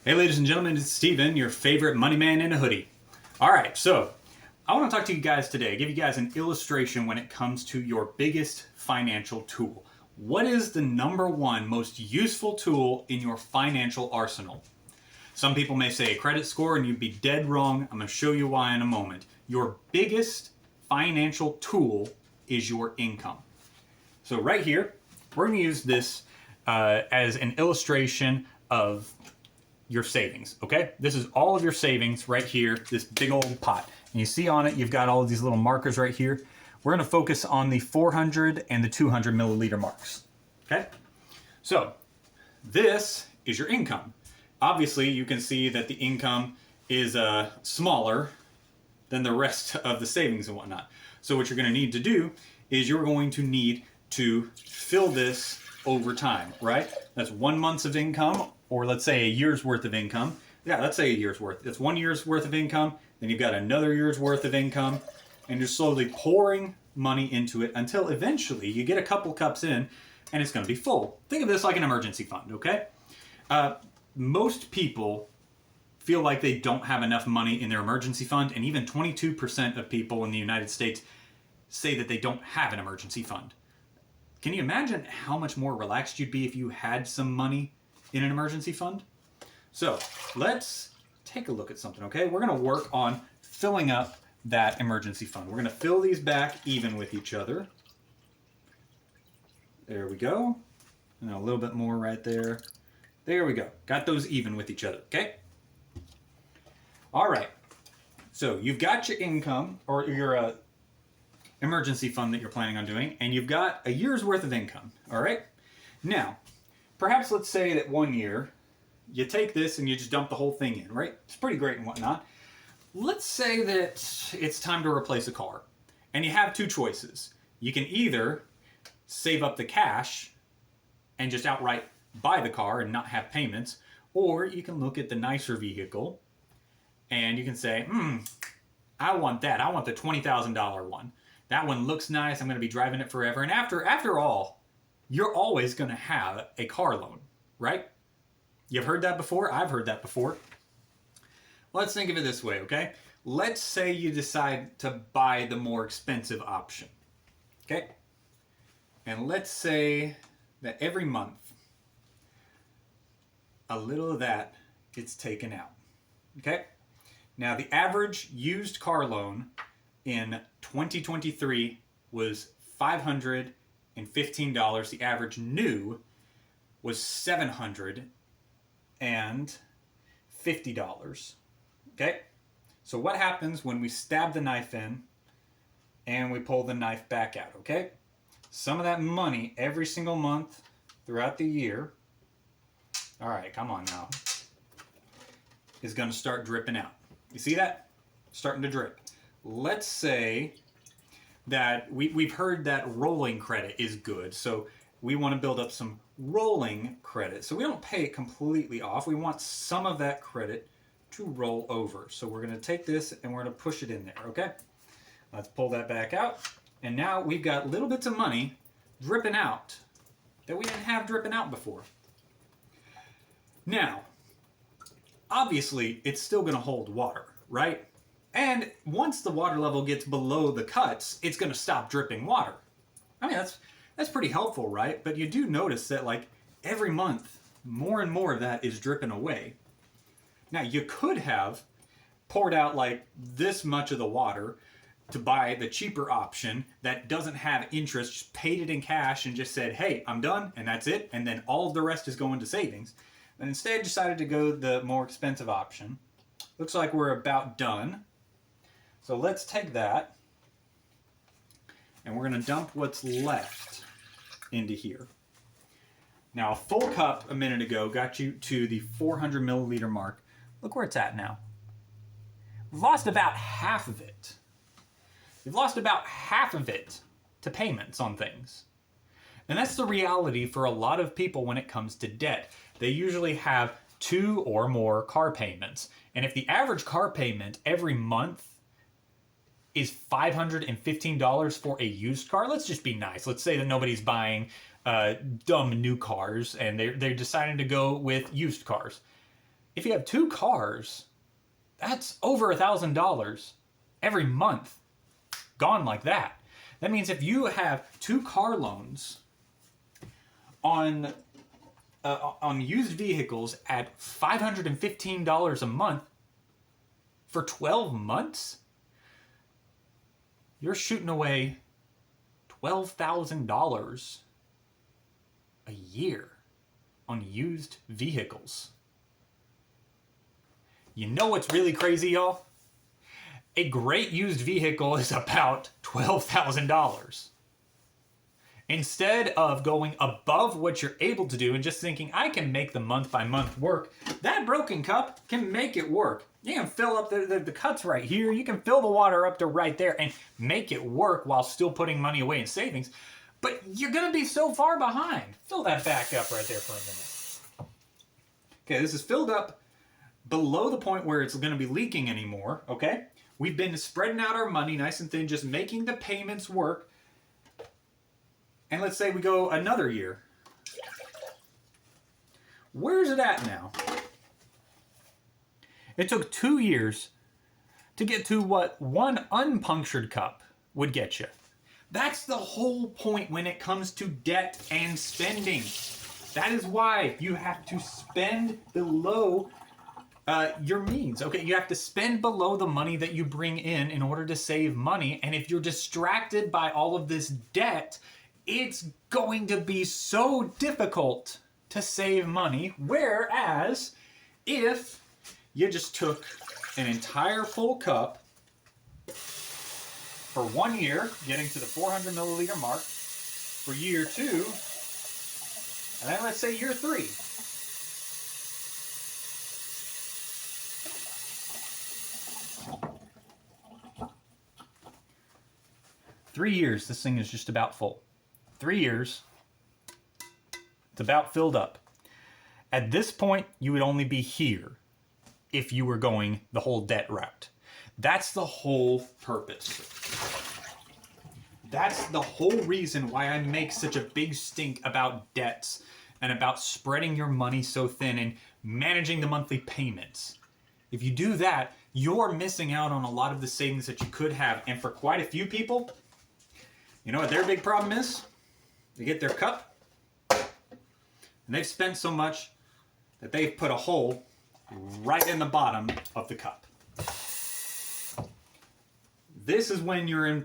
Hey ladies and gentlemen, it's Steven, your favorite money man in a hoodie. Alright, so I want to talk to you guys today, give you guys an illustration when it comes to your biggest financial tool. What is the number one most useful tool in your financial arsenal? Some people may say a credit score, and you'd be dead wrong. I'm going to show you why in a moment. Your biggest financial tool is your income. So right here, we're going to use this as an illustration of your savings, okay? This is all of your savings right here, this big old pot. And you see on it, you've got all of these little markers right here. We're gonna focus on the 400 and the 200 milliliter marks, okay? So this is your income. Obviously, you can see that the income is smaller than the rest of the savings and whatnot. So what you're gonna need to do is you're going to need to fill this over time, right? That's 1 month of income, or let's say a year's worth of income. Yeah, let's say a year's worth. It's 1 year's worth of income, then you've got another year's worth of income, and you're slowly pouring money into it until eventually you get a couple cups in and it's gonna be full. Think of this like an emergency fund, okay? Most people feel like they don't have enough money in their emergency fund, and even 22% of people in the United States say that they don't have an emergency fund. Can you imagine how much more relaxed you'd be if you had some money in an emergency fund? So let's take a look at something, okay? We're gonna work on filling up that emergency fund. We're gonna fill these back even with each other. There we go. And a little bit more right there. There we go. Got those even with each other, okay? All right. So you've got your income, or your emergency fund that you're planning on doing, and you've got a year's worth of income, all right? Now, perhaps let's say that 1 year, you take this and you just dump the whole thing in, right? It's pretty great and whatnot. Let's say that it's time to replace a car, and you have two choices. You can either save up the cash and just outright buy the car and not have payments, or you can look at the nicer vehicle and you can say, I want that. I want the $20,000 one. That one looks nice. I'm going to be driving it forever. And after all, you're always going to have a car loan, right? You've heard that before. I've heard that before. Let's think of it this way, okay? Let's say you decide to buy the more expensive option, okay? And let's say that every month, a little of that gets taken out, okay? Now, the average used car loan in 2023 was $515. The average new was $750. Okay? So what happens when we stab the knife in and we pull the knife back out, okay? Some of that money every single month throughout the year, all right, come on now, is gonna start dripping out. You see that? Starting to drip. Let's say that we've heard that rolling credit is good, so we want to build up some rolling credit. So we don't pay it completely off. We want some of that credit to roll over. So we're going to take this and we're going to push it in there, okay? Let's pull that back out. And now we've got little bits of money dripping out that we didn't have dripping out before. Now, obviously, it's still going to hold water, right? And once the water level gets below the cuts, it's going to stop dripping water. I mean, that's pretty helpful, right? But you do notice that, like, every month, more and more of that is dripping away. Now, you could have poured out, like, this much of the water to buy the cheaper option that doesn't have interest, just paid it in cash and just said, hey, I'm done, and that's it, and then all of the rest is going to savings. But instead decided to go the more expensive option. Looks like we're about done. So let's take that, and we're going to dump what's left into here. Now, a full cup a minute ago got you to the 400 milliliter mark. Look where it's at now. We've lost about half of it. We've lost about half of it to payments on things. And that's the reality for a lot of people when it comes to debt. They usually have 2 or more car payments. And if the average car payment every month is $515 for a used car, let's just be nice. Let's say that nobody's buying dumb new cars and they're deciding to go with used cars. If you have 2 cars, that's over $1,000 every month gone like that. That means if you have 2 car loans on used vehicles at $515 a month for 12 months, you're shooting away $12,000 a year on used vehicles. You know what's really crazy, y'all? A great used vehicle is about $12,000. Instead of going above what you're able to do and just thinking, I can make the month by month work, that broken cup can make it work. You can fill up the cuts right here. You can fill the water up to right there and make it work while still putting money away in savings. But you're going to be so far behind. Fill that back up right there for a minute. Okay, this is filled up below the point where it's going to be leaking anymore, okay? We've been spreading out our money nice and thin, just making the payments work. And let's say we go another year. Where's it at now? It took 2 years to get to what one unpunctured cup would get you. That's the whole point when it comes to debt and spending. That is why you have to spend below your means. Okay, you have to spend below the money that you bring in order to save money. And if you're distracted by all of this debt, it's going to be so difficult to save money. Whereas if you just took an entire full cup for 1 year, getting to the 400 milliliter mark, for year 2, and then let's say year 3. Three years, this thing is just about full. 3 years, it's about filled up. At this point, you would only be here if you were going the whole debt route. That's the whole purpose. That's the whole reason why I make such a big stink about debts and about spreading your money so thin and managing the monthly payments. If you do that, you're missing out on a lot of the savings that you could have. And for quite a few people, you know what their big problem is? They get their cup, and they've spent so much that they've put a hole right in the bottom of the cup. This is when you're in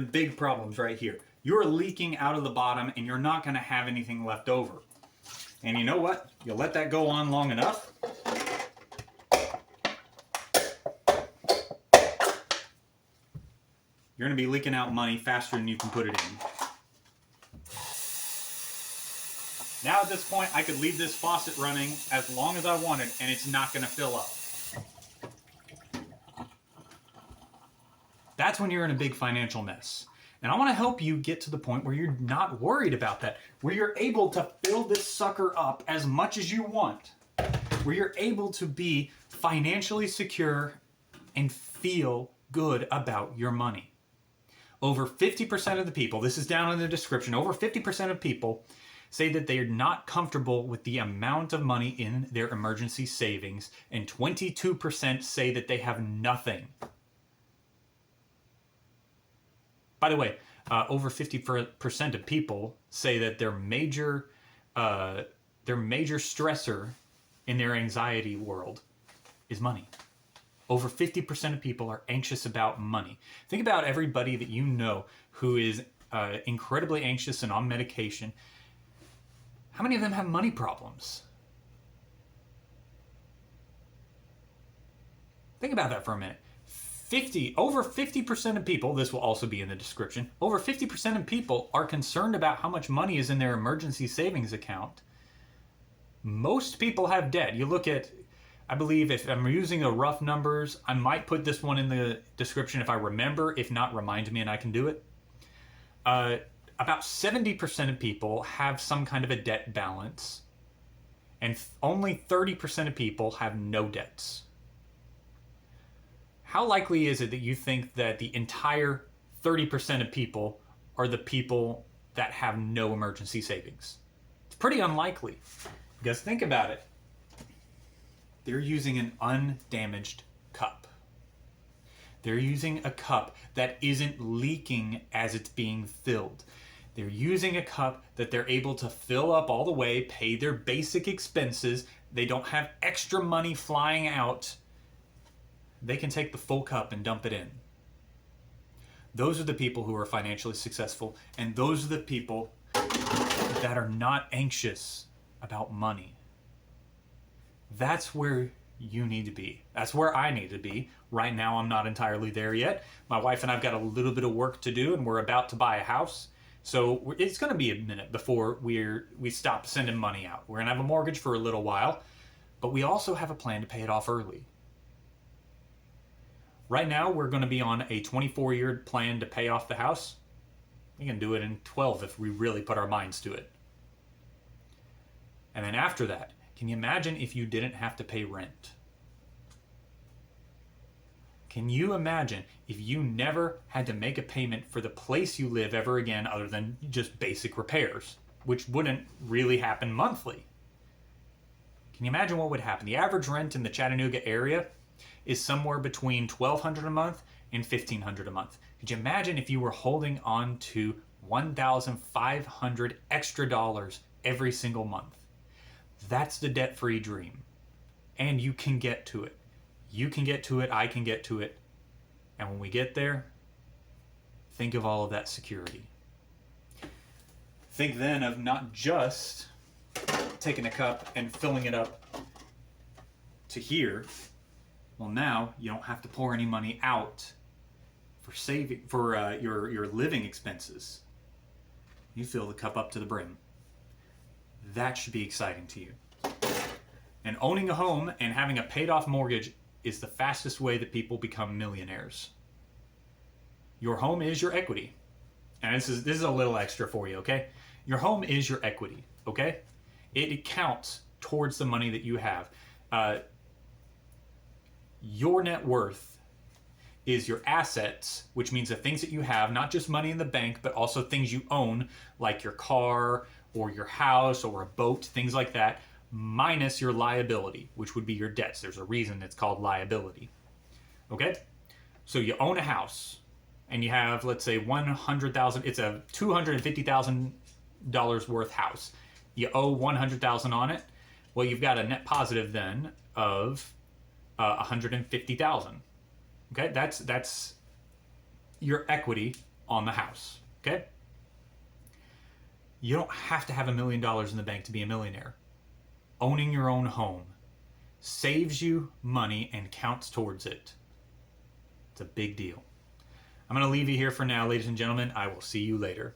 big problems right here. You're leaking out of the bottom, and you're not going to have anything left over. And you know what? You let that go on long enough, you're going to be leaking out money faster than you can put it in. Now at this point, I could leave this faucet running as long as I wanted, and it's not going to fill up. That's when you're in a big financial mess. And I want to help you get to the point where you're not worried about that, where you're able to fill this sucker up as much as you want, where you're able to be financially secure and feel good about your money. Over 50% of the people, this is down in the description, over 50% of people say that they are not comfortable with the amount of money in their emergency savings, and 22% say that they have nothing. By the way, over 50% of people say that their major stressor in their anxiety world is money. Over 50% of people are anxious about money. Think about everybody that you know who is incredibly anxious and on medication. How many of them have money problems? Think about that for a minute. Over 50% of people, this will also be in the description, over 50% of people are concerned about how much money is in their emergency savings account. Most people have debt. You look at, I believe if I'm using the rough numbers, I might put this one in the description if I remember. If not, remind me and I can do it. About 70% of people have some kind of a debt balance, and only 30% of people have no debts. How likely is it that you think that the entire 30% of people are the people that have no emergency savings? It's pretty unlikely. Because think about it. They're using an undamaged cup. They're using a cup that isn't leaking as it's being filled. They're using a cup that they're able to fill up all the way, pay their basic expenses. They don't have extra money flying out. They can take the full cup and dump it in. Those are the people who are financially successful, and those are the people that are not anxious about money. That's where you need to be. That's where I need to be. Right now, I'm not entirely there yet. My wife and I've got a little bit of work to do, and we're about to buy a house. So it's going to be a minute before we stop sending money out. We're going to have a mortgage for a little while, but we also have a plan to pay it off early. Right now, we're going to be on a 24-year plan to pay off the house. We can do it in 12 if we really put our minds to it. And then after that, can you imagine if you didn't have to pay rent? Can you imagine if you never had to make a payment for the place you live ever again other than just basic repairs, which wouldn't really happen monthly? Can you imagine what would happen? The average rent in the Chattanooga area is somewhere between $1,200 a month and $1,500 a month. Could you imagine if you were holding on to $1,500 extra dollars every single month? That's the debt-free dream. And you can get to it. You can get to it, I can get to it. And when we get there, think of all of that security. Think then of not just taking a cup and filling it up to here. Well, now you don't have to pour any money out for your living expenses. You fill the cup up to the brim. That should be exciting to you. And owning a home and having a paid off mortgage is the fastest way that people become millionaires. Your home is your equity. And this is a little extra for you, okay? Your home is your equity, okay? It counts towards the money that you have. Your net worth is your assets, which means the things that you have, not just money in the bank, but also things you own, like your car or your house or a boat, things like that, minus your liability, which would be your debts. There's a reason it's called liability. Okay? So you own a house and you have, let's say, $100,000. It's a $250,000 worth house. You owe $100,000 on it. Well, you've got a net positive then of $150,000. Okay? That's your equity on the house. Okay? You don't have to have $1 million in the bank to be a millionaire. Owning your own home saves you money and counts towards it. It's a big deal. I'm going to leave you here for now, ladies and gentlemen. I will see you later.